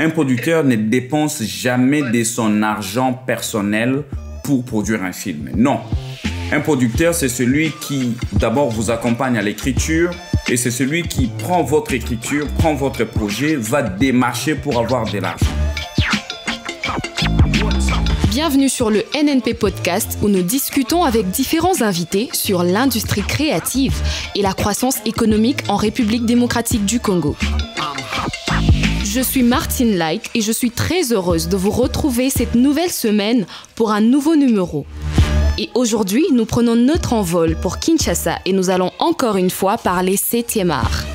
Un producteur ne dépense jamais de son argent personnel pour produire un film. Non. Un producteur, c'est celui qui, d'abord, vous accompagne à l'écriture et c'est celui qui prend votre écriture, prend votre projet, va démarcher pour avoir de l'argent. Bienvenue sur le NNP Podcast où nous discutons avec différents invités sur l'industrie créative et la croissance économique en République démocratique du Congo. Je suis Martine Like et je suis très heureuse de vous retrouver cette nouvelle semaine pour un nouveau numéro. Et aujourd'hui, nous prenons notre envol pour Kinshasa et nous allons encore une fois parler 7e art.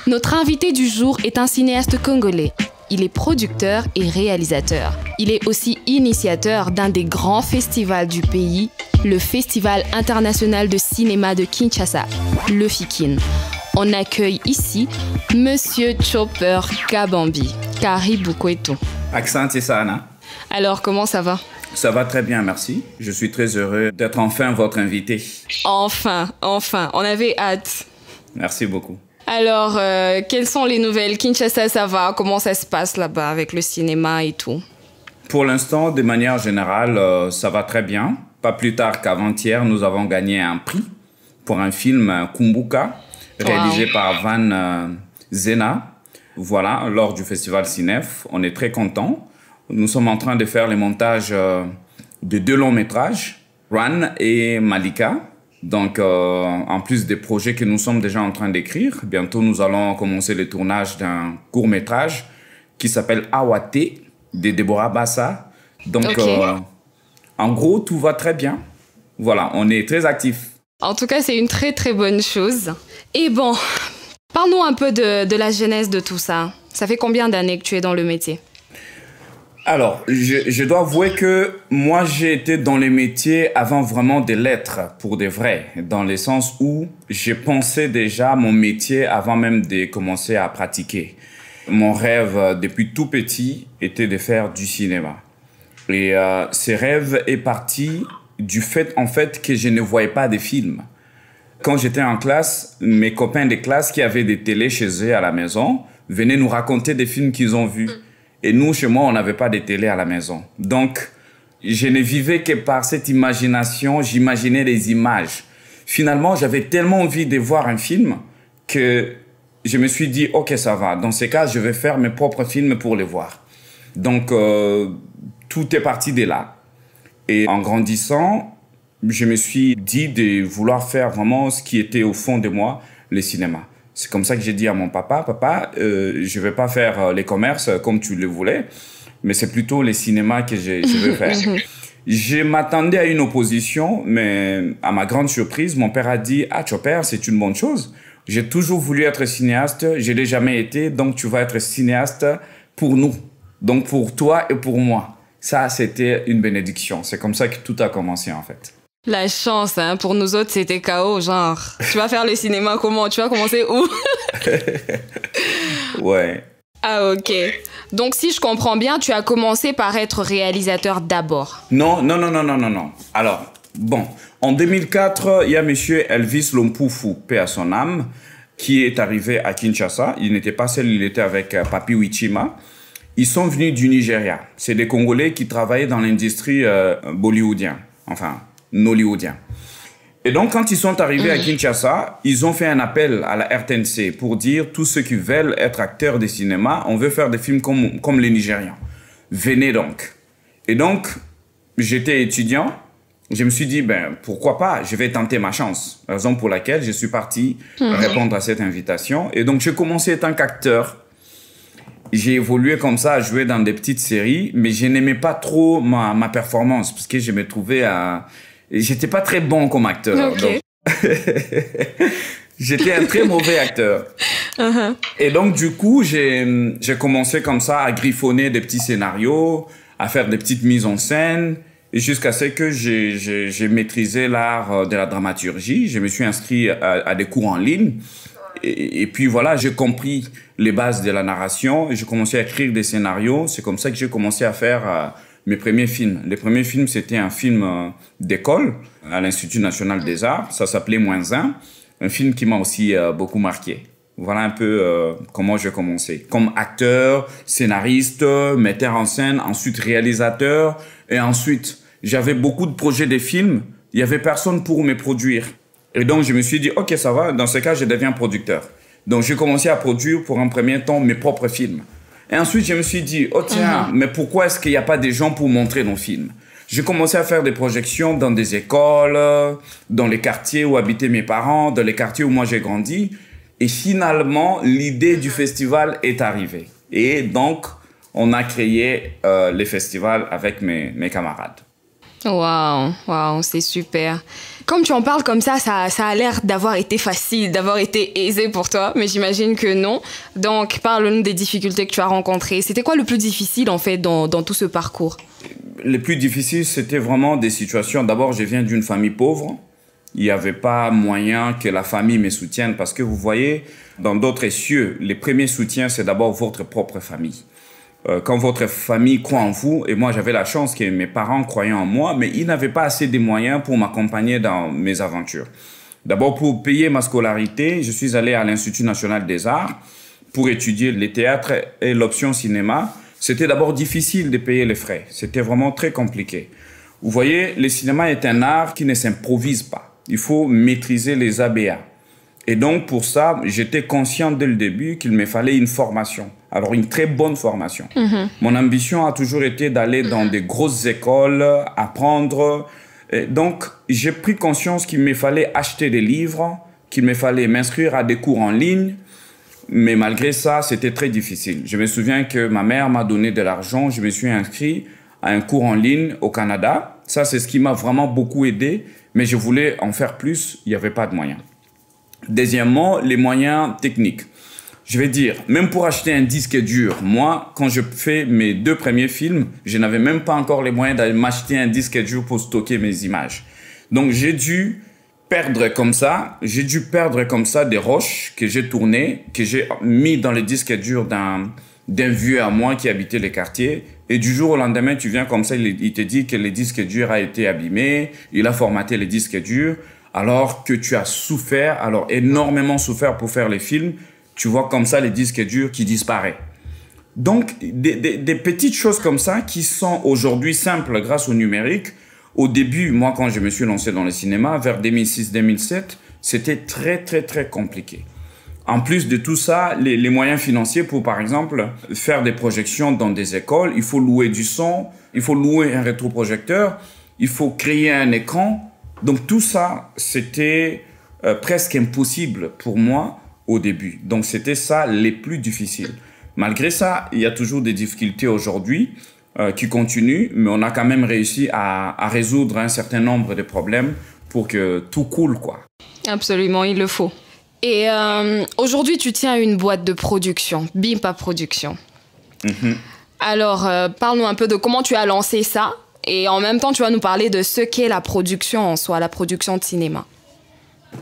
Notre invité du jour est un cinéaste congolais. Il est producteur et réalisateur. Il est aussi initiateur d'un des grands festivals du pays, le Festival international de cinéma de Kinshasa, le FICIN. On accueille ici Monsieur Chopper Kabambi. Karibu kwetu. Accent sana. Alors, comment ça va? Ça va très bien, merci. Je suis très heureux d'être enfin votre invité. Enfin, on avait hâte. Merci beaucoup. Alors, quelles sont les nouvelles? Kinshasa, ça va? Comment ça se passe là-bas avec le cinéma et tout? Pour l'instant, de manière générale, ça va très bien. Pas plus tard qu'avant-hier, nous avons gagné un prix pour un film Kumbuka, réalisé par Van Zena. Voilà, lors du festival Cinef. On est très contents. Nous sommes en train de faire les montages de 2 longs métrages, Run et Malika. Donc, en plus des projets que nous sommes déjà en train d'écrire, bientôt nous allons commencer le tournage d'un court-métrage qui s'appelle Awate de Deborah Bassa. Donc, en gros, tout va très bien. Voilà, on est très actifs. En tout cas, c'est une très très bonne chose. Et bon, parle-nous un peu de la genèse de tout ça. Ça fait combien d'années que tu es dans le métier? Alors, je dois avouer que moi, j'ai été dans les métiers avant vraiment de l'être, pour de vrai, dans le sens où j'ai pensé déjà mon métier avant même de commencer à pratiquer. Mon rêve, depuis tout petit, était de faire du cinéma. Et ce rêve est parti du fait, en fait, que je ne voyais pas de films. Quand j'étais en classe, mes copains de classe qui avaient des télés chez eux à la maison venaient nous raconter des films qu'ils ont vus. Et nous, chez moi, on n'avait pas de télé à la maison. Donc, je ne vivais que par cette imagination, j'imaginais des images. Finalement, j'avais tellement envie de voir un film que je me suis dit, OK, ça va. Dans ces cas, je vais faire mes propres films pour les voir. Donc, tout est parti de là. Et en grandissant, je me suis dit de vouloir faire vraiment ce qui était au fond de moi, le cinéma. C'est comme ça que j'ai dit à mon papa, « Papa, je ne vais pas faire les commerces comme tu le voulais, mais c'est plutôt les cinémas que je veux faire. » Je m'attendais à une opposition, mais à ma grande surprise, mon père a dit « Ah, Chopper, c'est une bonne chose. J'ai toujours voulu être cinéaste, je ne l'ai jamais été, donc tu vas être cinéaste pour nous. Donc pour toi et pour moi. » Ça, c'était une bénédiction. C'est comme ça que tout a commencé, en fait. La chance, hein, pour nous autres, c'était chaos, genre. Tu vas faire le cinéma comment? Tu vas commencer où? Ouais. Ah, ok. Donc, si je comprends bien, tu as commencé par être réalisateur d'abord. Non. Alors, bon, en 2004, il y a monsieur Elvis Lompoufou, paix à son âme, qui est arrivé à Kinshasa. Il n'était pas seul, il était avec Papi Wichima. Ils sont venus du Nigeria. C'est des Congolais qui travaillaient dans l'industrie bollywoodienne. Enfin, nollywoodien. Et donc, quand ils sont arrivés à Kinshasa, ils ont fait un appel à la RTNC pour dire tous ceux qui veulent être acteurs de cinéma, on veut faire des films comme les Nigérians. Venez donc. Et donc, j'étais étudiant. Je me suis dit, ben, pourquoi pas, je vais tenter ma chance. Raison pour laquelle je suis parti répondre à cette invitation. Et donc, j'ai commencé étant qu'acteur. J'ai évolué comme ça, à jouer dans des petites séries, mais je n'aimais pas trop ma performance parce que je me trouvais à... J'étais pas très bon comme acteur. Okay. Donc... J'étais un très mauvais acteur. Et donc, du coup, j'ai commencé comme ça à griffonner des petits scénarios, à faire des petites mises en scène, et jusqu'à ce que j'ai maîtrisé l'art de la dramaturgie. Je me suis inscrit à des cours en ligne. Et puis voilà, j'ai compris les bases de la narration. J'ai commencé à écrire des scénarios. C'est comme ça que j'ai commencé à faire mes premiers films. Les premiers films, c'était un film d'école à l'Institut national des arts. Ça s'appelait Moins 1. Un film qui m'a aussi beaucoup marqué. Voilà un peu comment j'ai commencé. Comme acteur, scénariste, metteur en scène, ensuite réalisateur. Et ensuite, j'avais beaucoup de projets de films. Il n'y avait personne pour me produire. Et donc, je me suis dit, OK, ça va. Dans ce cas, je deviens producteur. Donc, j'ai commencé à produire pour un premier temps mes propres films. Et ensuite, je me suis dit, oh tiens, mais pourquoi est-ce qu'il n'y a pas des gens pour montrer nos films? J'ai commencé à faire des projections dans des écoles, dans les quartiers où habitaient mes parents, dans les quartiers où moi j'ai grandi. Et finalement, l'idée du festival est arrivée. Et donc, on a créé les festivals avec mes camarades. Waouh, c'est super. Comme tu en parles comme ça a l'air d'avoir été facile, d'avoir été aisé pour toi, mais j'imagine que non. Donc, parle-nous des difficultés que tu as rencontrées. C'était quoi le plus difficile, en fait, dans tout ce parcours? Le plus difficile, c'était vraiment des situations. D'abord, je viens d'une famille pauvre. Il n'y avait pas moyen que la famille me soutienne parce que vous voyez, dans d'autres cieux, les premiers soutiens, c'est d'abord votre propre famille. Quand votre famille croit en vous, et moi j'avais la chance que mes parents croyaient en moi, mais ils n'avaient pas assez de moyens pour m'accompagner dans mes aventures. D'abord, pour payer ma scolarité, je suis allé à l'Institut national des arts pour étudier les théâtres et l'option cinéma. C'était d'abord difficile de payer les frais. C'était vraiment très compliqué. Vous voyez, le cinéma est un art qui ne s'improvise pas. Il faut maîtriser les ABA. Et donc, pour ça, j'étais conscient dès le début qu'il me fallait une formation. Alors, une très bonne formation. Mon ambition a toujours été d'aller dans des grosses écoles, apprendre. Et donc, j'ai pris conscience qu'il me fallait acheter des livres, qu'il me fallait m'inscrire à des cours en ligne. Mais malgré ça, c'était très difficile. Je me souviens que ma mère m'a donné de l'argent. Je me suis inscrit à un cours en ligne au Canada. Ça, c'est ce qui m'a vraiment beaucoup aidé. Mais je voulais en faire plus. Il n'y avait pas de moyens. Deuxièmement, les moyens techniques. Je vais dire, même pour acheter un disque dur, moi, quand je fais mes 2 premiers films, je n'avais même pas encore les moyens d'aller m'acheter un disque dur pour stocker mes images. Donc, j'ai dû perdre comme ça des roches que j'ai tournées, que j'ai mis dans le disque dur d'un vieux à moi qui habitait les quartiers. Et du jour au lendemain, tu viens comme ça, il te dit que le disque dur a été abîmé, il a formaté le disque dur, alors que tu as souffert, alors énormément souffert pour faire les films. Tu vois comme ça les disques durs qui disparaissent. Donc, des petites choses comme ça qui sont aujourd'hui simples grâce au numérique. Au début, moi, quand je me suis lancé dans le cinéma, vers 2006-2007, c'était très, très, très compliqué. En plus de tout ça, les moyens financiers pour, par exemple, faire des projections dans des écoles, il faut louer du son, il faut louer un rétroprojecteur, il faut créer un écran. Donc, tout ça, c'était presque impossible pour moi au début. Donc, c'était ça les plus difficiles. Malgré ça, il y a toujours des difficultés aujourd'hui qui continuent, mais on a quand même réussi à résoudre un certain nombre de problèmes pour que tout coule, quoi. Absolument, il le faut. Et aujourd'hui, tu tiens une boîte de production, Bimpa Production. Alors, parle-nous un peu de comment tu as lancé ça et en même temps, tu vas nous parler de ce qu'est la production en soi, la production de cinéma.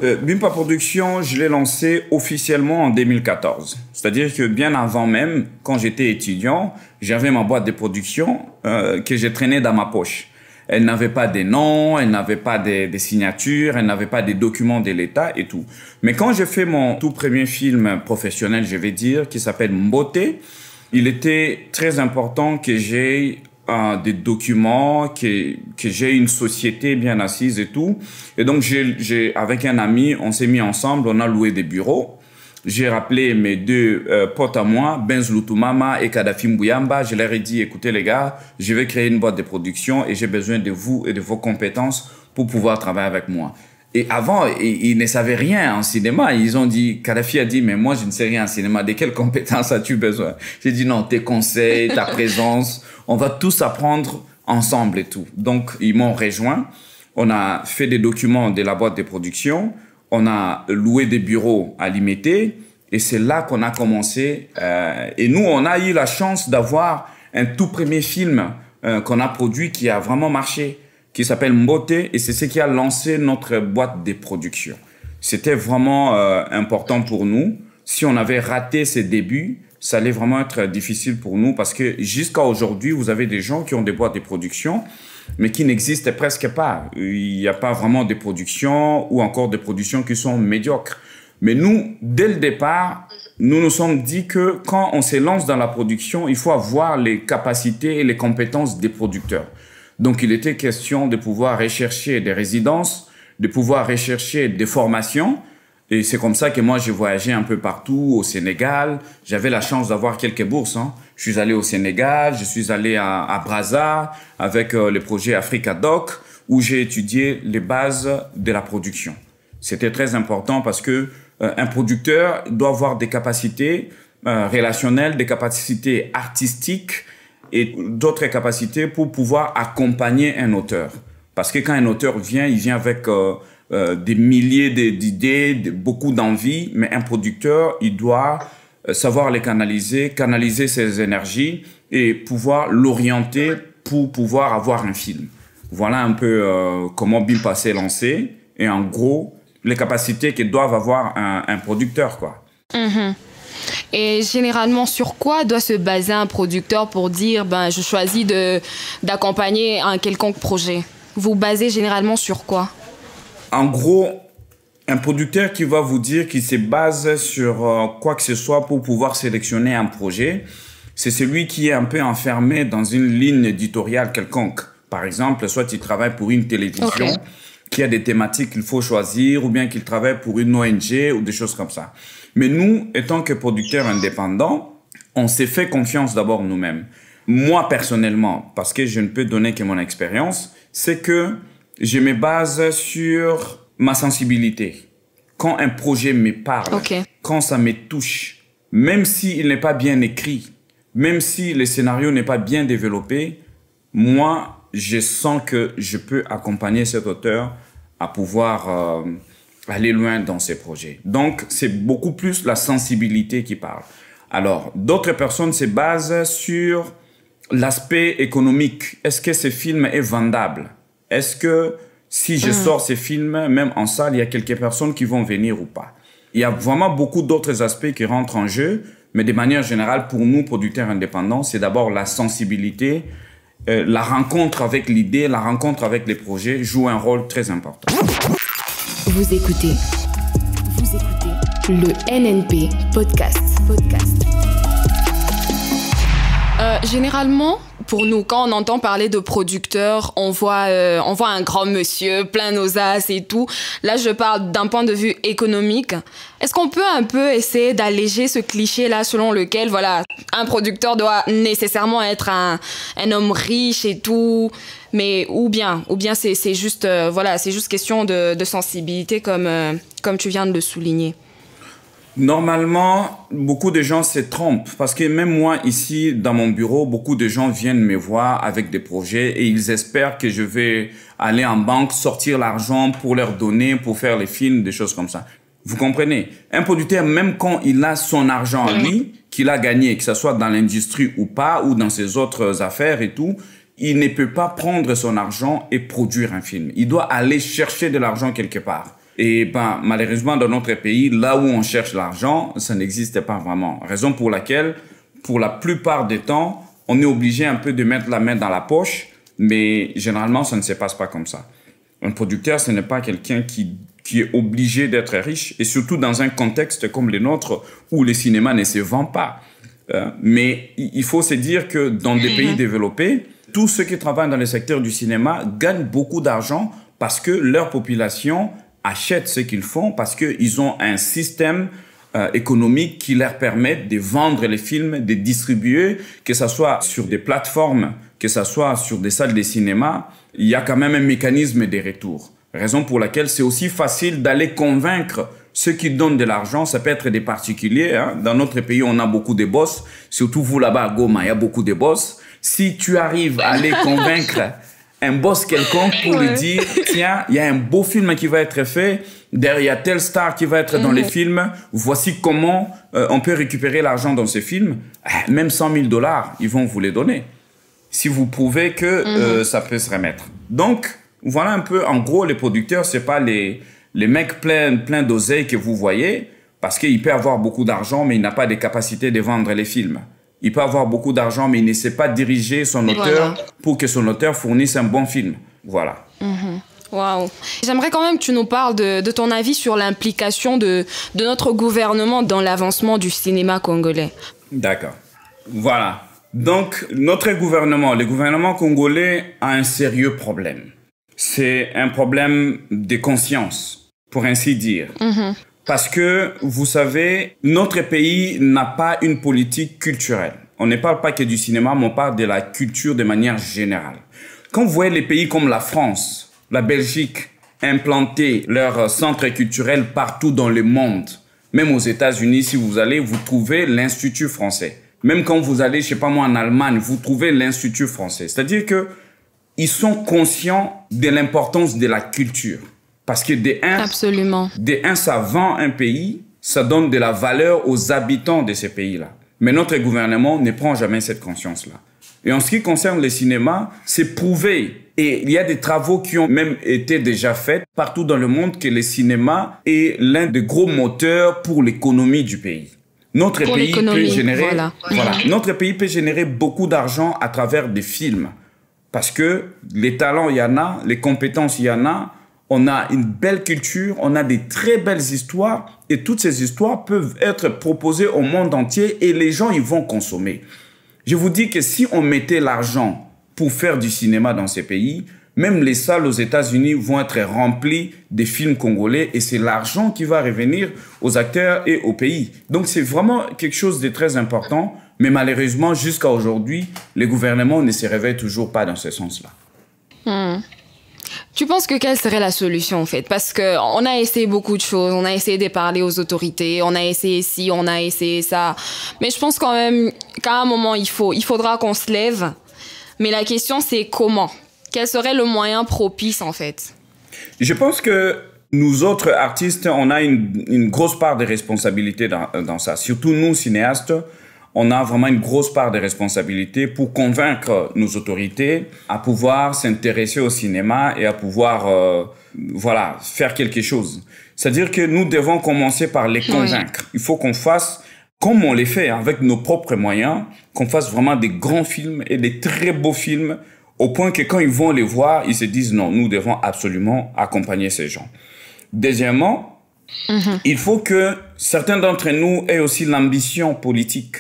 Bimpa Production, je l'ai lancé officiellement en 2014. C'est-à-dire que bien avant même, quand j'étais étudiant, j'avais ma boîte de production que j'ai traînée dans ma poche. Elle n'avait pas des noms, elle n'avait pas des signatures, elle n'avait pas des documents de l'État et tout. Mais quand j'ai fait mon tout premier film professionnel, je vais dire, qui s'appelle Mbote, il était très important que j'ai des documents, que j'ai une société bien assise et tout. Et donc, avec un ami, on s'est mis ensemble, on a loué des bureaux. J'ai rappelé mes 2 potes à moi, Benz Lutumama et Kadhafi Mbuyamba. Je leur ai dit, écoutez les gars, je vais créer une boîte de production et j'ai besoin de vous et de vos compétences pour pouvoir travailler avec moi. Et avant, ils ne savaient rien en cinéma. Ils ont dit, Kadhafi a dit, mais moi, je ne sais rien en cinéma. De quelles compétences as-tu besoin? J'ai dit, non, tes conseils, ta présence, on va tous apprendre ensemble et tout. Donc, ils m'ont rejoint. On a fait des documents de la boîte de production. On a loué des bureaux à Limité. Et c'est là qu'on a commencé. Et nous, on a eu la chance d'avoir un tout premier film qu'on a produit qui a vraiment marché, qui s'appelle Mbote, et c'est ce qui a lancé notre boîte de production. C'était vraiment important pour nous. Si on avait raté ces débuts, ça allait vraiment être difficile pour nous parce que jusqu'à aujourd'hui, vous avez des gens qui ont des boîtes de production, mais qui n'existent presque pas. Il n'y a pas vraiment de production ou encore des productions qui sont médiocres. Mais nous, dès le départ, nous nous sommes dit que quand on se lance dans la production, il faut avoir les capacités et les compétences des producteurs. Donc, il était question de pouvoir rechercher des résidences, de pouvoir rechercher des formations. Et c'est comme ça que moi, j'ai voyagé un peu partout au Sénégal. J'avais la chance d'avoir quelques bourses. Je suis allé au Sénégal, je suis allé à Brazza avec le projet Africa Doc, où j'ai étudié les bases de la production. C'était très important parce que un producteur doit avoir des capacités relationnelles, des capacités artistiques et d'autres capacités pour pouvoir accompagner un auteur. Parce que quand un auteur vient, il vient avec des milliers d'idées, beaucoup d'envie, mais un producteur, il doit savoir les canaliser ses énergies et pouvoir l'orienter pour pouvoir avoir un film. Voilà un peu comment Bimpa s'est lancé et en gros, les capacités que doivent avoir un producteur, quoi. Et généralement, sur quoi doit se baser un producteur pour dire « je choisis d'accompagner un quelconque projet » Vous basez généralement sur quoi? En gros, un producteur qui va vous dire qu'il se base sur quoi que ce soit pour pouvoir sélectionner un projet, c'est celui qui est un peu enfermé dans une ligne éditoriale quelconque. Par exemple, soit il travaille pour une télévision qui a des thématiques qu'il faut choisir, ou bien qu'il travaille pour une ONG ou des choses comme ça. Mais nous, étant que producteurs indépendants, on s'est fait confiance d'abord nous-mêmes. Moi, personnellement, parce que je ne peux donner que mon expérience, c'est que je me base sur ma sensibilité. Quand un projet me parle, quand ça me touche, même s'il n'est pas bien écrit, même si le scénario n'est pas bien développé, moi, je sens que je peux accompagner cet auteur à pouvoir aller loin dans ses projets. Donc, c'est beaucoup plus la sensibilité qui parle. Alors, d'autres personnes se basent sur l'aspect économique. Est-ce que ce film est vendable? Est-ce que si je sors ces films, même en salle, il y a quelques personnes qui vont venir ou pas? Il y a vraiment beaucoup d'autres aspects qui rentrent en jeu, mais de manière générale, pour nous, producteurs indépendants, c'est d'abord la sensibilité, la rencontre avec l'idée, la rencontre avec les projets joue un rôle très important. Vous écoutez le NNP Podcast. Généralement, pour nous, quand on entend parler de producteurs, on voit un grand monsieur, plein d'audace et tout. Là, je parle d'un point de vue économique. Est-ce qu'on peut un peu essayer d'alléger ce cliché-là selon lequel, voilà, un producteur doit nécessairement être un homme riche et tout, mais ou bien c'est juste c'est juste question de sensibilité comme tu viens de le souligner. Normalement, beaucoup de gens se trompent parce que même moi, ici, dans mon bureau, beaucoup de gens viennent me voir avec des projets et ils espèrent que je vais aller en banque, sortir l'argent pour leur donner, pour faire les films, des choses comme ça. Vous comprenez? Un producteur, même quand il a son argent à lui, qu'il a gagné, que ce soit dans l'industrie ou pas, ou dans ses autres affaires et tout, il ne peut pas prendre son argent et produire un film. Il doit aller chercher de l'argent quelque part. Et malheureusement, dans notre pays, là où on cherche l'argent, ça n'existe pas vraiment. Raison pour laquelle, pour la plupart des temps, on est obligé un peu de mettre la main dans la poche, mais généralement, ça ne se passe pas comme ça. Un producteur, ce n'est pas quelqu'un qui est obligé d'être riche, et surtout dans un contexte comme le nôtre, où le cinéma ne se vend pas. Mais il faut se dire que dans des pays développés, tous ceux qui travaillent dans le secteur du cinéma gagnent beaucoup d'argent parce que leur population achètent ce qu'ils font parce qu'ils ont un système économique qui leur permet de vendre les films, de distribuer, que ce soit sur des plateformes, que ce soit sur des salles de cinéma, il y a quand même un mécanisme de retour. Raison pour laquelle c'est aussi facile d'aller convaincre ceux qui donnent de l'argent. Ça peut être des particuliers. Dans notre pays, on a beaucoup de boss. Surtout vous là-bas à Goma, il y a beaucoup de boss. Si tu arrives à aller convaincre un boss quelconque pour lui dire, tiens, il y a un beau film qui va être fait, derrière telle star qui va être dans les films, voici comment on peut récupérer l'argent dans ces films, même $100 000, ils vont vous les donner. Si vous prouvez que ça peut se remettre. Donc, voilà un peu, en gros, les producteurs, c'est pas les mecs pleins d'oseille que vous voyez, parce qu'il peut avoir beaucoup d'argent, mais il n'a pas de capacité de vendre les films. Il peut avoir beaucoup d'argent, mais il ne sait pas diriger son auteur pour que son auteur fournisse un bon film. Voilà. Waouh. J'aimerais quand même que tu nous parles de ton avis sur l'implication de notre gouvernement dans l'avancement du cinéma congolais. D'accord. Voilà. Donc, notre gouvernement, le gouvernement congolais a un sérieux problème. C'est un problème de conscience, pour ainsi dire. Parce que, vous savez, notre pays n'a pas une politique culturelle. On ne parle pas que du cinéma, mais on parle de la culture de manière générale. Quand vous voyez les pays comme la France, la Belgique, implanter leurs centres culturels partout dans le monde, même aux États-Unis, si vous allez, vous trouvez l'Institut français. Même quand vous allez, je sais pas moi, en Allemagne, vous trouvez l'Institut français. C'est-à-dire que ils sont conscients de l'importance de la culture. Parce que Absolument. De un, ça vend un pays, ça donne de la valeur aux habitants de ces pays-là. Mais notre gouvernement ne prend jamais cette conscience-là. Et en ce qui concerne le cinéma, c'est prouvé. Et il y a des travaux qui ont même été déjà faits partout dans le monde que le cinéma est l'un des gros moteurs pour l'économie du pays. Notre pays peut générer, notre pays peut générer beaucoup d'argent à travers des films. Parce que les talents, il y en a, les compétences, il y en a. On a une belle culture, on a des très belles histoires. Et toutes ces histoires peuvent être proposées au monde entier et les gens, ils vont consommer. Je vous dis que si on mettait l'argent pour faire du cinéma dans ces pays, même les salles aux États-Unis vont être remplies des films congolais et c'est l'argent qui va revenir aux acteurs et au pays. Donc c'est vraiment quelque chose de très important, mais malheureusement, jusqu'à aujourd'hui, les gouvernements ne se réveillent toujours pas dans ce sens-là. Tu penses que quelle serait la solution en fait? Parce qu'on a essayé beaucoup de choses, on a essayé de parler aux autorités, on a essayé ci, on a essayé ça. Mais je pense quand même qu'à un moment, il faudra qu'on se lève. Mais la question, c'est comment? Quel serait le moyen propice en fait? Je pense que nous autres artistes, on a une grosse part de responsabilité dans ça. Surtout nous, cinéastes, on a vraiment une grosse part de responsabilité pour convaincre nos autorités à pouvoir s'intéresser au cinéma et à pouvoir faire quelque chose. C'est-à-dire que nous devons commencer par les convaincre. Il faut qu'on fasse, comme on les fait avec nos propres moyens, qu'on fasse vraiment des grands films et des très beaux films au point que quand ils vont les voir, ils se disent non, nous devons absolument accompagner ces gens. Deuxièmement, il faut que certains d'entre nous aient aussi l'ambition politique.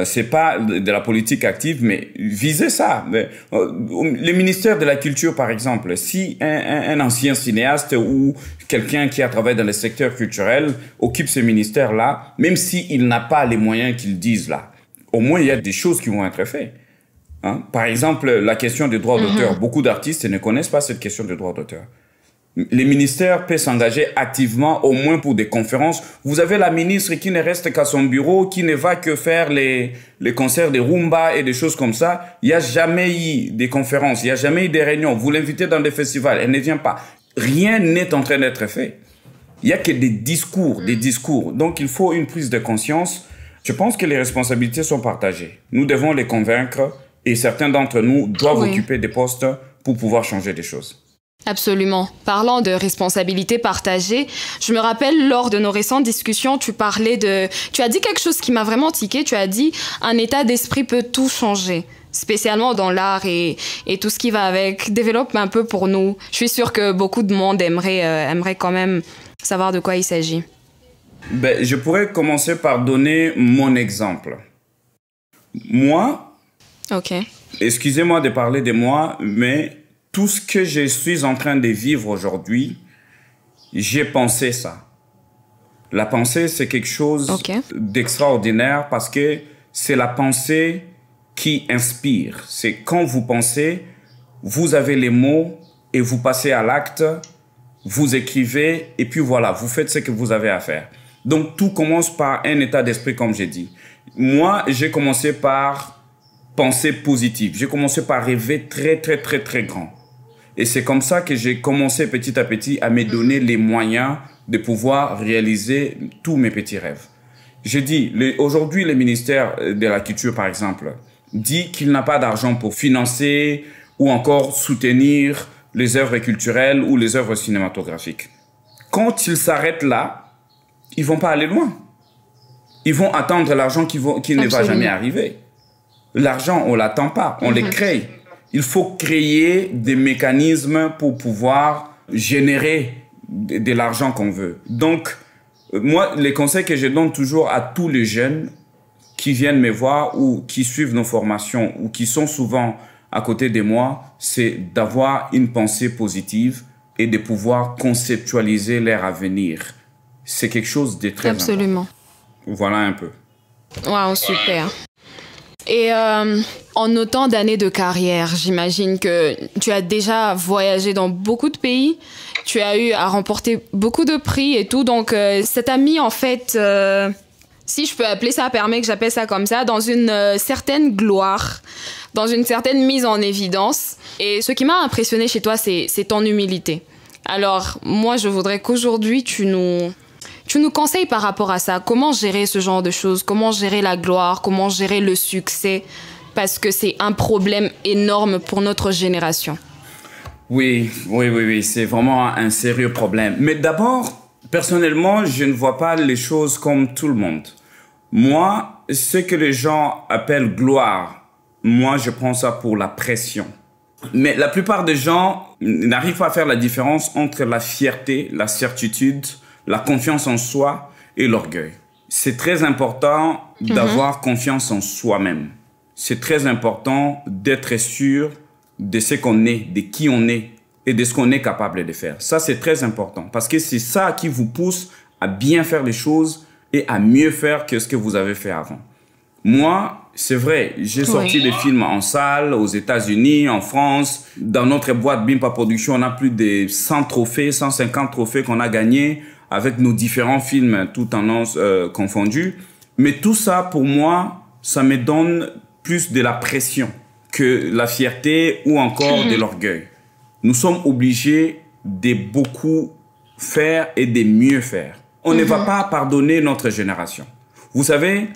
C'est pas de la politique active, mais viser ça. Le ministère de la Culture, par exemple, si un ancien cinéaste ou quelqu'un qui a travaillé dans le secteur culturel occupe ce ministère-là, même s'il n'a pas les moyens qu'ils disent là, au moins il y a des choses qui vont être faites. Hein? Par exemple, la question des droits d'auteur. Beaucoup d'artistes ne connaissent pas cette question des droits d'auteur. Les ministères peuvent s'engager activement, au moins pour des conférences. Vous avez la ministre qui ne reste qu'à son bureau, qui ne va que faire les concerts de rumba et des choses comme ça. Il n'y a jamais eu des conférences, il n'y a jamais eu des réunions. Vous l'invitez dans des festivals, elle ne vient pas. Rien n'est en train d'être fait. Il n'y a que des discours, des discours. Donc il faut une prise de conscience. Je pense que les responsabilités sont partagées. Nous devons les convaincre et certains d'entre nous doivent occuper des postes pour pouvoir changer des choses. Absolument. Parlant de responsabilité partagée, je me rappelle lors de nos récentes discussions, tu as dit quelque chose qui m'a vraiment tiqué. Tu as dit un état d'esprit peut tout changer, spécialement dans l'art et tout ce qui va avec. Développe un peu pour nous. Je suis sûre que beaucoup de monde aimerait quand même savoir de quoi il s'agit. Je pourrais commencer par donner mon exemple. Moi, excusez-moi de parler de moi, mais tout ce que je suis en train de vivre aujourd'hui, j'ai pensé ça. La pensée, c'est quelque chose d'extraordinaire parce que c'est la pensée qui inspire. C'est quand vous pensez, vous avez les mots et vous passez à l'acte, vous écrivez et puis voilà, vous faites ce que vous avez à faire. Donc tout commence par un état d'esprit, comme j'ai dit. Moi, j'ai commencé par penser positive. J'ai commencé par rêver très, très, très, très grand. Et c'est comme ça que j'ai commencé petit à petit à me donner les moyens de pouvoir réaliser tous mes petits rêves. Je dis, aujourd'hui, le ministère de la Culture, par exemple, dit qu'il n'a pas d'argent pour financer ou encore soutenir les œuvres culturelles ou les œuvres cinématographiques. Quand ils s'arrêtent là, ils vont pas aller loin. Ils vont attendre l'argent qui ne va jamais arriver. L'argent, on l'attend pas, on les crée. Il faut créer des mécanismes pour pouvoir générer de l'argent qu'on veut. Donc, moi, les conseils que je donne toujours à tous les jeunes qui viennent me voir ou qui suivent nos formations ou qui sont souvent à côté de moi, c'est d'avoir une pensée positive et de pouvoir conceptualiser leur avenir. C'est quelque chose de très important. Absolument. Voilà un peu. Wow, super. Et en autant d'années de carrière, j'imagine que tu as déjà voyagé dans beaucoup de pays, tu as eu à remporter beaucoup de prix et tout, donc ça t'a mis en fait, si je peux appeler ça, permet que j'appelle ça comme ça, dans une certaine gloire, dans une certaine mise en évidence. Et ce qui m'a impressionné chez toi, c'est ton humilité. Alors moi, je voudrais qu'aujourd'hui, tu nous conseilles par rapport à ça. Comment gérer ce genre de choses? Comment gérer la gloire? Comment gérer le succès? Parce que c'est un problème énorme pour notre génération. Oui. C'est vraiment un sérieux problème. Mais d'abord, personnellement, je ne vois pas les choses comme tout le monde. Moi, ce que les gens appellent gloire, moi, je prends ça pour la pression. Mais la plupart des gens n'arrivent pas à faire la différence entre la fierté, la certitude, la confiance en soi et l'orgueil. C'est très important d'avoir confiance en soi-même. C'est très important d'être sûr de ce qu'on est, de qui on est et de ce qu'on est capable de faire. Ça, c'est très important parce que c'est ça qui vous pousse à bien faire les choses et à mieux faire que ce que vous avez fait avant. Moi, c'est vrai, j'ai sorti des films en salle, aux États-Unis, en France. Dans notre boîte Bimpa Production, on a plus de 100 trophées, 150 trophées qu'on a gagnés avec nos différents films, tout tendances confondues. Mais tout ça, pour moi, ça me donne plus de la pression que la fierté ou encore de l'orgueil. Nous sommes obligés de beaucoup faire et de mieux faire. On ne va pas pardonner notre génération. Vous savez,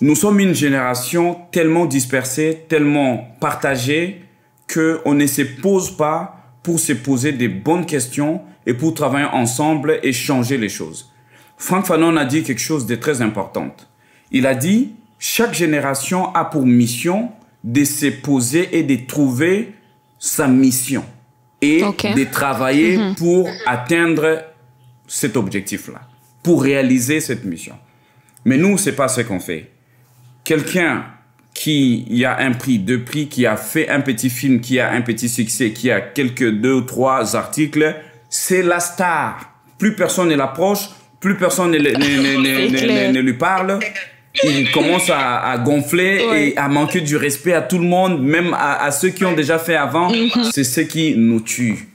nous sommes une génération tellement dispersée, tellement partagée, qu'on ne se pose pas pour se poser des bonnes questions et pour travailler ensemble et changer les choses. Frank Fanon a dit quelque chose de très important. Il a dit, chaque génération a pour mission de se poser et de trouver sa mission et de travailler pour atteindre cet objectif-là, pour réaliser cette mission. Mais nous, c'est pas ce qu'on fait. Quelqu'un qui a un prix, 2 prix, qui a fait un petit film, qui a un petit succès, qui a quelques 2 ou 3 articles, c'est la star. Plus personne ne l'approche, plus personne ne lui parle. Il commence à gonfler et à manquer du respect à tout le monde, même à ceux qui ont déjà fait avant. C'est ce qui nous tue,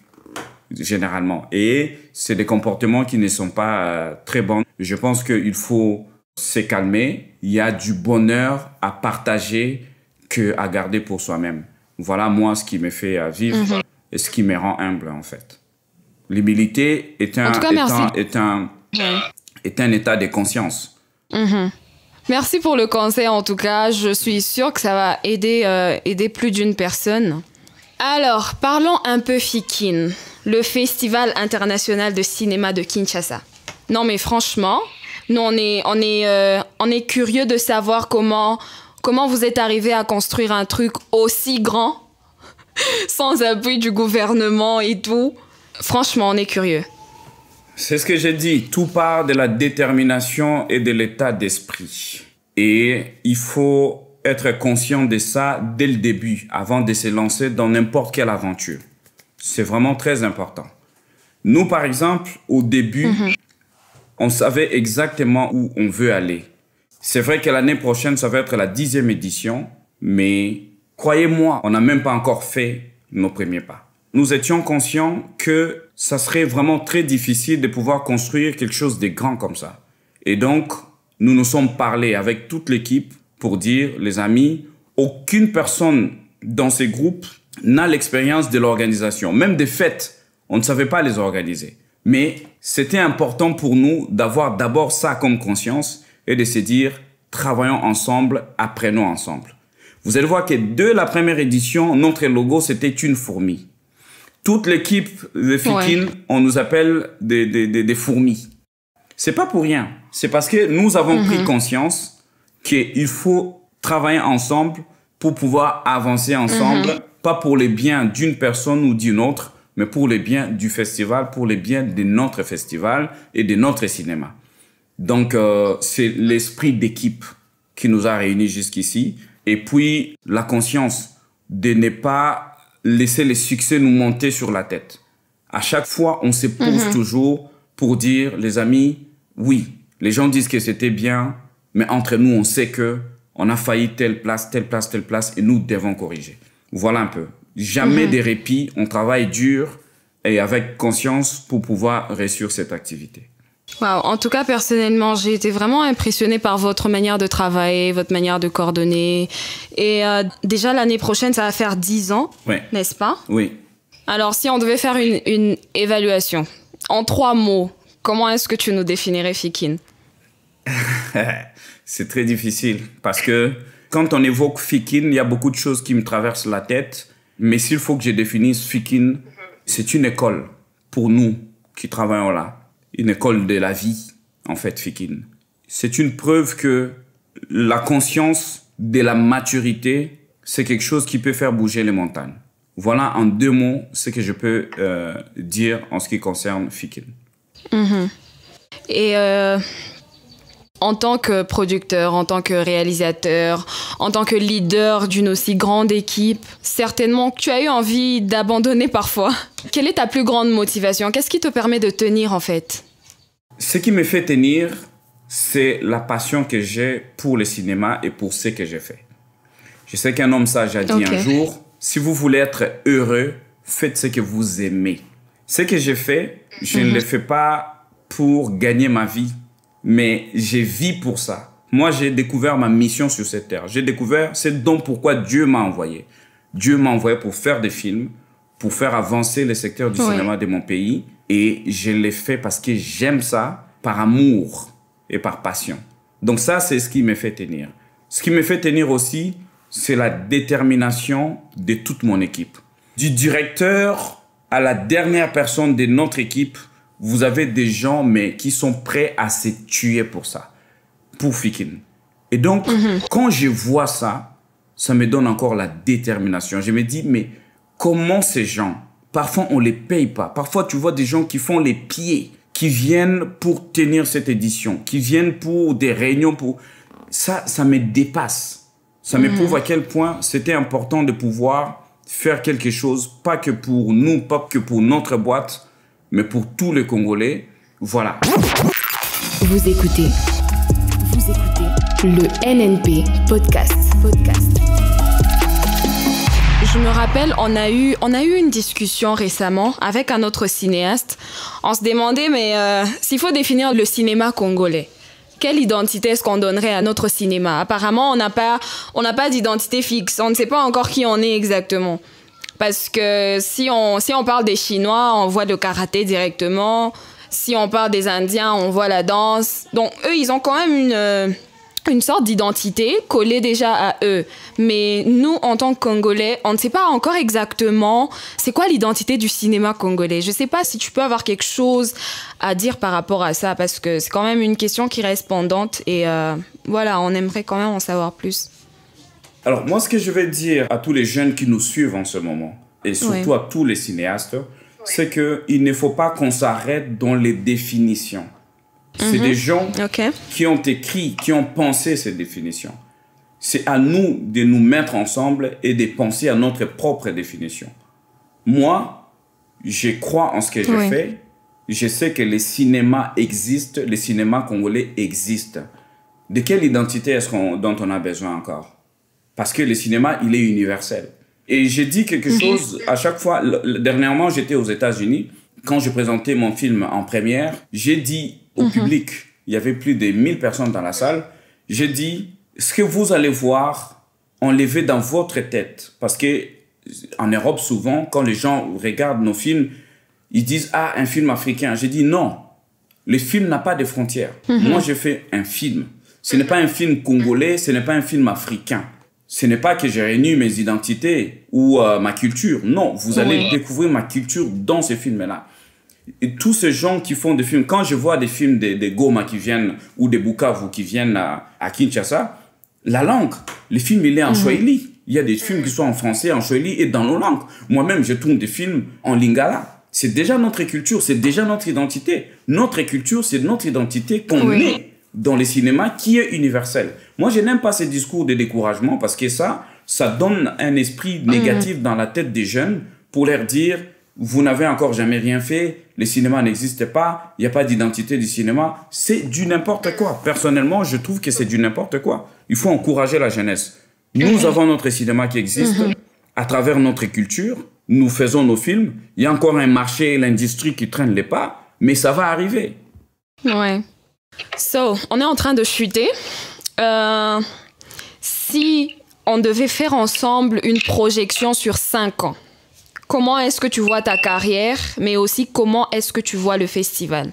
généralement. Et c'est des comportements qui ne sont pas très bons. Je pense qu'il faut se calmer. Il y a du bonheur à partager qu'à garder pour soi-même. Voilà, moi, ce qui me fait vivre et ce qui me rend humble, en fait. L'humilité est un état de conscience. Merci pour le conseil, en tout cas. Je suis sûre que ça va aider plus d'une personne. Alors, parlons un peu FICIN, le Festival international de cinéma de Kinshasa. Non, mais franchement, nous, on est curieux de savoir comment vous êtes arrivé à construire un truc aussi grand, sans appui du gouvernement et tout. Franchement, on est curieux. C'est ce que j'ai dit. Tout part de la détermination et de l'état d'esprit. Et il faut être conscient de ça dès le début, avant de se lancer dans n'importe quelle aventure. C'est vraiment très important. Nous, par exemple, au début, on savait exactement où on veut aller. C'est vrai que l'année prochaine, ça va être la 10e édition, mais croyez-moi, on n'a même pas encore fait nos premiers pas. Nous étions conscients que ça serait vraiment très difficile de pouvoir construire quelque chose de grand comme ça. Et donc, nous nous sommes parlé avec toute l'équipe pour dire, les amis, aucune personne dans ces groupes n'a l'expérience de l'organisation. Même des fêtes, on ne savait pas les organiser. Mais c'était important pour nous d'avoir d'abord ça comme conscience et de se dire, travaillons ensemble, apprenons ensemble. Vous allez voir que dès la première édition, notre logo, c'était une fourmi. Toute l'équipe de FICIN, on nous appelle des fourmis. C'est pas pour rien. C'est parce que nous avons pris conscience qu'il faut travailler ensemble pour pouvoir avancer ensemble, pas pour les biens d'une personne ou d'une autre, mais pour les biens du festival, pour les biens de notre festival et de notre cinéma. Donc, c'est l'esprit d'équipe qui nous a réunis jusqu'ici. Et puis, la conscience de ne pas laisser les succès nous monter sur la tête. À chaque fois, on se pose toujours pour dire, les amis, oui, les gens disent que c'était bien, mais entre nous, on sait que on a failli telle place, et nous devons corriger. Voilà un peu. Jamais de répit, on travaille dur et avec conscience pour pouvoir réussir cette activité. Wow. En tout cas, personnellement, j'ai été vraiment impressionnée par votre manière de travailler, votre manière de coordonner. Et déjà, l'année prochaine, ça va faire 10 ans, n'est-ce pas? Oui. Alors, si on devait faire une évaluation, en 3 mots, comment est-ce que tu nous définirais Fikin? C'est très difficile parce que quand on évoque Fikin, il y a beaucoup de choses qui me traversent la tête. Mais s'il faut que je définisse Fikin, c'est une école pour nous qui travaillons là. Une école de la vie, en fait, Fikin. C'est une preuve que la conscience de la maturité, c'est quelque chose qui peut faire bouger les montagnes. Voilà en 2 mots ce que je peux dire en ce qui concerne Fikin. Et en tant que producteur, en tant que réalisateur, en tant que leader d'une aussi grande équipe, certainement que tu as eu envie d'abandonner parfois. Quelle est ta plus grande motivation? Qu'est-ce qui te permet de tenir en fait? Ce qui me fait tenir, c'est la passion que j'ai pour le cinéma et pour ce que j'ai fait. Je sais qu'un homme sage a dit un jour, si vous voulez être heureux, faites ce que vous aimez. Ce que j'ai fait, je ne le fais pas pour gagner ma vie, mais je vis pour ça. Moi, j'ai découvert ma mission sur cette terre. J'ai découvert ce dont pourquoi Dieu m'a envoyé. Dieu m'a envoyé pour faire des films, pour faire avancer le secteur du cinéma de mon pays. Et je l'ai fait parce que j'aime ça, par amour et par passion. Donc ça, c'est ce qui me fait tenir. Ce qui me fait tenir aussi, c'est la détermination de toute mon équipe. Du directeur à la dernière personne de notre équipe, vous avez des gens mais qui sont prêts à se tuer pour ça, pour Fikin. Et donc, quand je vois ça, ça me donne encore la détermination. Je me dis, mais comment ces gens, parfois on ne les paye pas. Parfois, tu vois des gens qui font les pieds, qui viennent pour tenir cette édition, qui viennent pour des réunions. Ça me dépasse. Ça me prouve à quel point c'était important de pouvoir faire quelque chose, pas que pour nous, pas que pour notre boîte, mais pour tous les Congolais. Voilà. Vous écoutez le NNP Podcast. Je me rappelle, on a eu une discussion récemment avec un autre cinéaste. On se demandait, mais s'il faut définir le cinéma congolais, quelle identité est-ce qu'on donnerait à notre cinéma? Apparemment, on n'a pas d'identité fixe. On ne sait pas encore qui on est exactement. Parce que si on parle des Chinois, on voit le karaté directement. Si on parle des Indiens, on voit la danse. Donc, eux, ils ont quand même une sorte d'identité collée déjà à eux. Mais nous, en tant que Congolais, on ne sait pas encore exactement c'est quoi l'identité du cinéma congolais. Je ne sais pas si tu peux avoir quelque chose à dire par rapport à ça, parce que c'est quand même une question qui reste pendante et voilà, on aimerait quand même en savoir plus. Alors, moi, ce que je vais dire à tous les jeunes qui nous suivent en ce moment, et surtout à tous les cinéastes, c'est qu'il ne faut pas qu'on s'arrête dans les définitions. C'est des gens qui ont écrit, qui ont pensé ces définitions. C'est à nous de nous mettre ensemble et de penser à notre propre définition. Moi, je crois en ce que j'ai fait. Je sais que le cinéma existe, le cinéma congolais existe. De quelle identité dont on a besoin encore? Parce que le cinéma, il est universel. Et j'ai dit quelque chose à chaque fois. Dernièrement, j'étais aux États-Unis. Quand je présentais mon film en première, j'ai dit au public, il y avait plus de 1000 personnes dans la salle, j'ai dit, ce que vous allez voir, enlevez dans votre tête. Parce que en Europe, souvent, quand les gens regardent nos films, ils disent, ah, un film africain. J'ai dit, non, le film n'a pas de frontières. Moi, je fais un film. Ce n'est pas un film congolais, ce n'est pas un film africain. Ce n'est pas que j'ai réuni mes identités ou ma culture. Non, vous allez découvrir ma culture dans ces films-là. Et tous ces gens qui font des films, quand je vois des films de Goma qui viennent, ou de Bukavu qui viennent à Kinshasa, la langue, le film, il est en Swahili. Il y a des films qui sont en français, en choli et dans nos langues. Moi-même, je tourne des films en lingala. C'est déjà notre culture, c'est déjà notre identité. Notre culture, c'est notre identité qu'on met dans les cinémas qui est universelle. Moi, je n'aime pas ces discours de découragement parce que ça donne un esprit négatif dans la tête des jeunes pour leur dire « Vous n'avez encore jamais rien fait, le cinéma n'existe pas, il n'y a pas d'identité du cinéma. » C'est du n'importe quoi. Personnellement, je trouve que c'est du n'importe quoi. Il faut encourager la jeunesse. Nous avons notre cinéma qui existe à travers notre culture. Nous faisons nos films. Il y a encore un marché et l'industrie qui traînent les pas, mais ça va arriver. Ouais. On est en train de chuter. Si on devait faire ensemble une projection sur 5 ans, comment est-ce que tu vois ta carrière, mais aussi comment est-ce que tu vois le festival?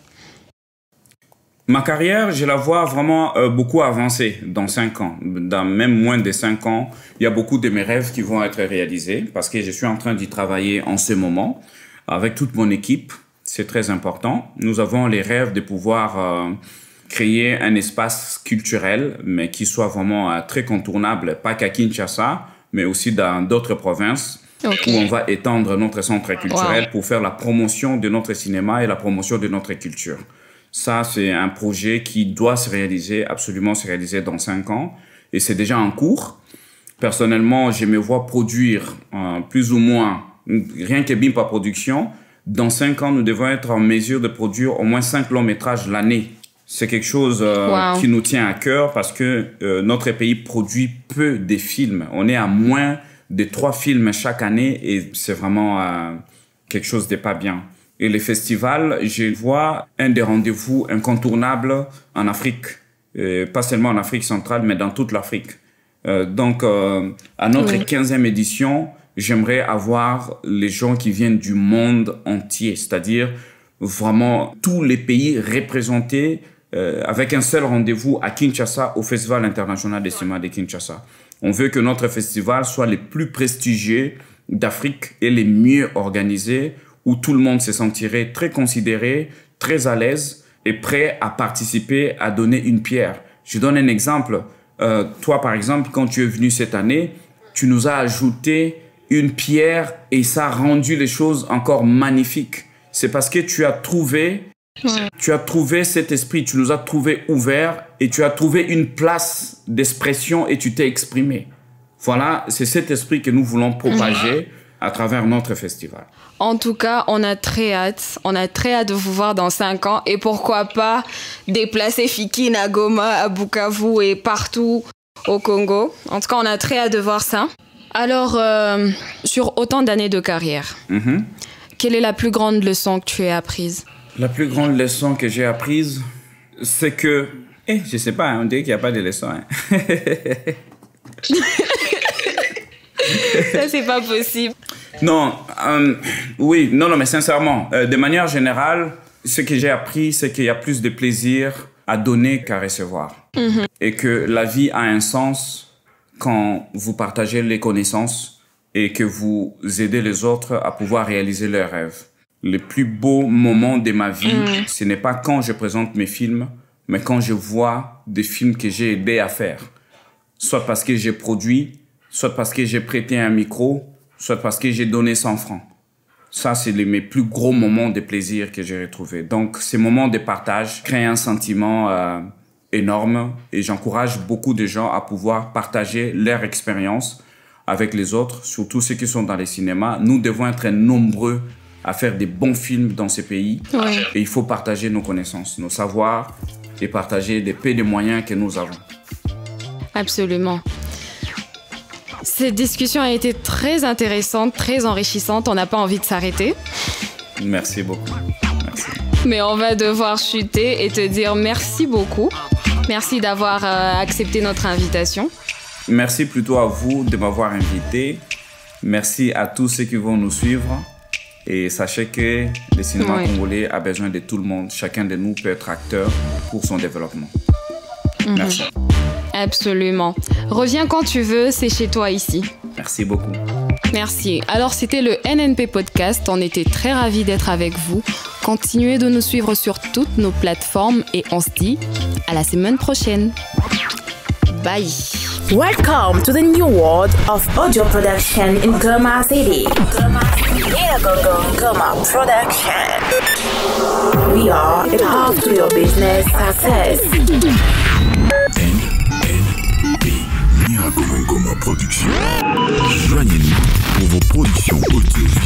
Ma carrière, je la vois vraiment beaucoup avancer dans 5 ans. Dans même moins de 5 ans, il y a beaucoup de mes rêves qui vont être réalisés parce que je suis en train d'y travailler en ce moment avec toute mon équipe. C'est très important. Nous avons les rêves de pouvoir créer un espace culturel, mais qui soit vraiment très contournable, pas qu'à Kinshasa, mais aussi dans d'autres provinces. Où on va étendre notre centre culturel pour faire la promotion de notre cinéma et la promotion de notre culture. Ça, c'est un projet qui doit se réaliser, absolument se réaliser dans 5 ans. Et c'est déjà en cours. Personnellement, je me vois produire plus ou moins, rien que BIMPA Production. Dans 5 ans, nous devons être en mesure de produire au moins 5 longs métrages l'année. C'est quelque chose qui nous tient à cœur parce que notre pays produit peu de films. On est à moins de 3 films chaque année et c'est vraiment quelque chose de pas bien. Et les festivals, je vois un des rendez-vous incontournables en Afrique. Pas seulement en Afrique centrale, mais dans toute l'Afrique. Donc, à notre 15e édition, j'aimerais avoir les gens qui viennent du monde entier, c'est-à-dire vraiment tous les pays représentés avec un seul rendez-vous à Kinshasa, au Festival international des cinémas de Kinshasa. On veut que notre festival soit les plus prestigieux d'Afrique et les mieux organisés, où tout le monde se sentirait très considéré, très à l'aise et prêt à participer, à donner une pierre. Je donne un exemple. Toi, par exemple, quand tu es venu cette année, tu nous as ajouté une pierre et ça a rendu les choses encore magnifiques. C'est parce que tu as trouvé cet esprit, tu nous as trouvé ouverts et tu as trouvé une place d'expression et tu t'es exprimé. Voilà, c'est cet esprit que nous voulons propager à travers notre festival. En tout cas, on a très hâte. On a très hâte de vous voir dans 5 ans. Et pourquoi pas déplacer Fikine à Goma, à Bukavu et partout au Congo. En tout cas, on a très hâte de voir ça. Alors, sur autant d'années de carrière, quelle est la plus grande leçon que tu aies apprise? La plus grande leçon que j'ai apprise, c'est que... je sais pas, on dirait qu'il n'y a pas de leçon. Ça, c'est pas possible. Non, mais sincèrement, de manière générale, ce que j'ai appris, c'est qu'il y a plus de plaisir à donner qu'à recevoir. Et que la vie a un sens quand vous partagez les connaissances et que vous aidez les autres à pouvoir réaliser leurs rêves. Le plus beau moment de ma vie, ce n'est pas quand je présente mes films, mais quand je vois des films que j'ai aidé à faire. Soit parce que j'ai produit, soit parce que j'ai prêté un micro, soit parce que j'ai donné 100 francs. Ça, c'est mes plus gros moments de plaisir que j'ai retrouvés. Donc, ces moments de partage créent un sentiment énorme et j'encourage beaucoup de gens à pouvoir partager leur expérience avec les autres, surtout ceux qui sont dans les cinémas. Nous devons être nombreux à faire des bons films dans ces pays et il faut partager nos connaissances, nos savoirs et partager des peu de moyens que nous avons. Absolument. Cette discussion a été très intéressante, très enrichissante. On n'a pas envie de s'arrêter. Merci beaucoup. Merci. Mais on va devoir chuter et te dire merci beaucoup. Merci d'avoir accepté notre invitation. Merci plutôt à vous de m'avoir invité. Merci à tous ceux qui vont nous suivre. Et sachez que le cinéma congolais a besoin de tout le monde. Chacun de nous peut être acteur pour son développement. Merci. Absolument. Reviens quand tu veux, c'est chez toi ici. Merci beaucoup. Merci. Alors, c'était le NNP Podcast. On était très ravis d'être avec vous. Continuez de nous suivre sur toutes nos plateformes et on se dit à la semaine prochaine. Bye. Welcome to the new world of audio production in Goma City. Goma Production. We are a hub to your business success. NNP, Goma Production. Joignez-nous pour vos productions audio